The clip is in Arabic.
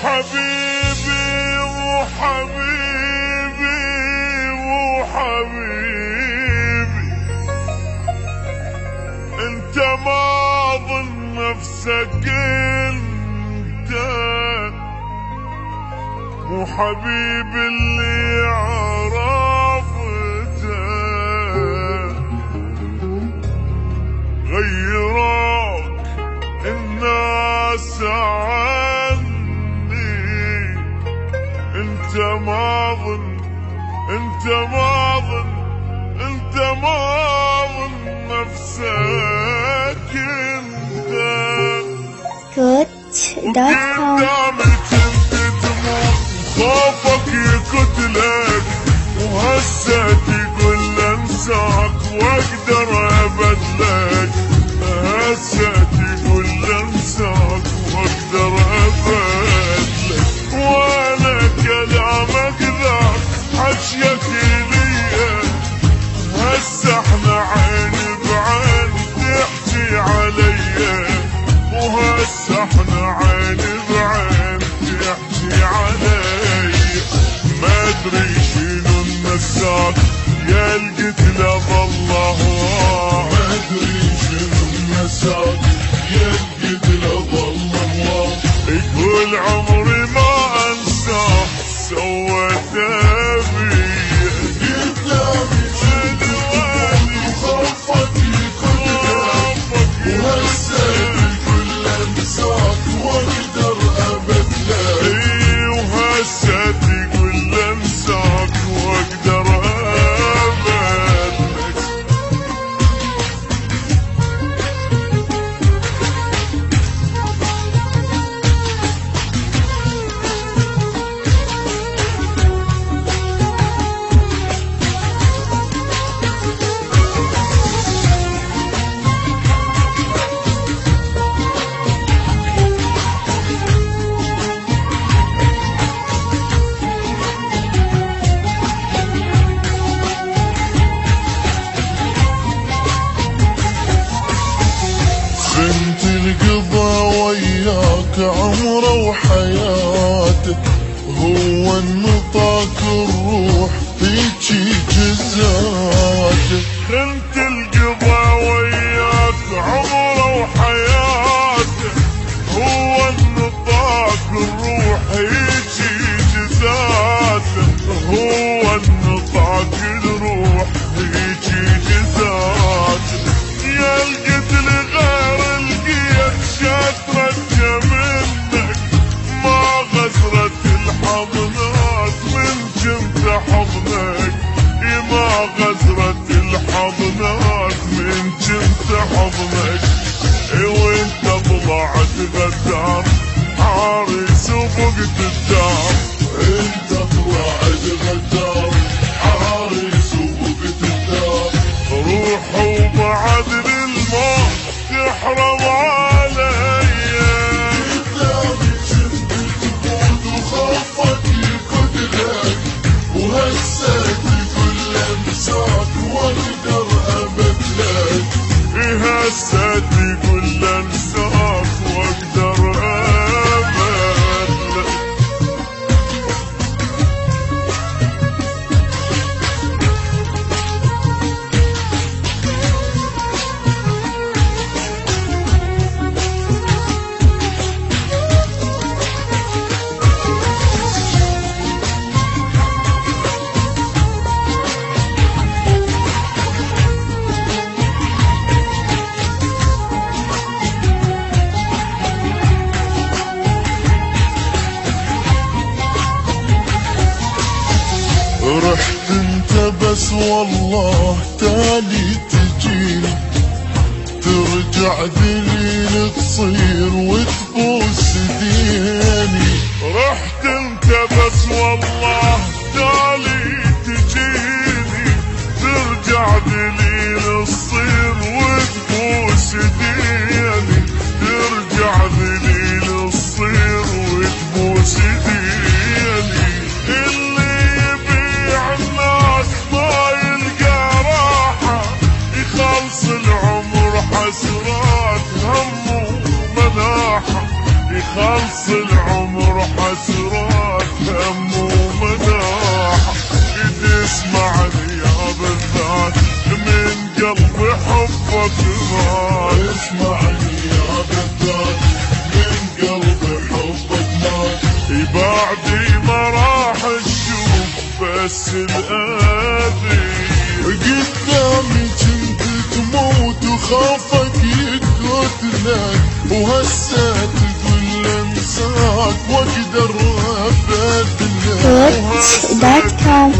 حبيبي وحبيبي وحبيبي، انت ما اظن نفسك انت مو حبيبي اللي عرفته، غيرك الناس عني، انت ما اظن نفسك انت. Coach.com. خوفك يقتلك وهسه تقول انساك واقدر ابدلك، هسه تقول انساك واقدر ابدلك، وانا كلامك ذاك حكيك ليا، هسه احنا عين بعين تحكي عليا، وهسه احنا عين بعين تحكي علي، ما ادري شنو النساك يا القتلة بالله، ما ادري شنو النساك يا القتلة بالله، يقول عمري ما انساه سويته بيه، قدامي شدواني وخوفك يقتلك وهسه الكل انساك واقدر ابدلك، وهسه تقول انساك واقدر ابدلك. بنت القضا وياك عمره وحياته، هو النطاق الروح فيجي جزاته، بنت القضا وياك عمره وحياته، هو النطاق الروح يجي جزاته، هو النطاق الروح يجي جزاته، يا القتل غير القيد شاترك منك، ما غزرت الحضنات من جمت حضنك، ما غزرت الحضنات من جمت حضنك، وانت طلعت غدار عارس وفقت الدار، انت طلعت غدار عارس وفقت الدار، روح وبعد للماء تحرم عليا، قدامي شفت تموت وخوفك يقتلك وهسه تقول انساك واقدر ابدلك، هسه تقول انساك واقدر ابدلك. رحت انت بس والله تالي تجيني، ترجع ذليل تصير وتبوس ديني، رحت انت بس والله تالي تجيني، ترجع ذليل تصير وتبوس ديني، ترجع ذليل تصير وتبوس ديني، اللي يبيع الناس ما يلقى راحة، يخلص العمر حسرات هم ومناحة، يخلص العمر حسرات هم ومناح. قد اسمعني يا بالذات من قلبي حبك مات. اسمعني يا بالذات من قلبي حبك مات. بعدي ما راح اشوف بس الآذي. قدامي كنت تموت وخافك يقتلك، وهسه تقول انساك واقدر ابدلك. Hits.com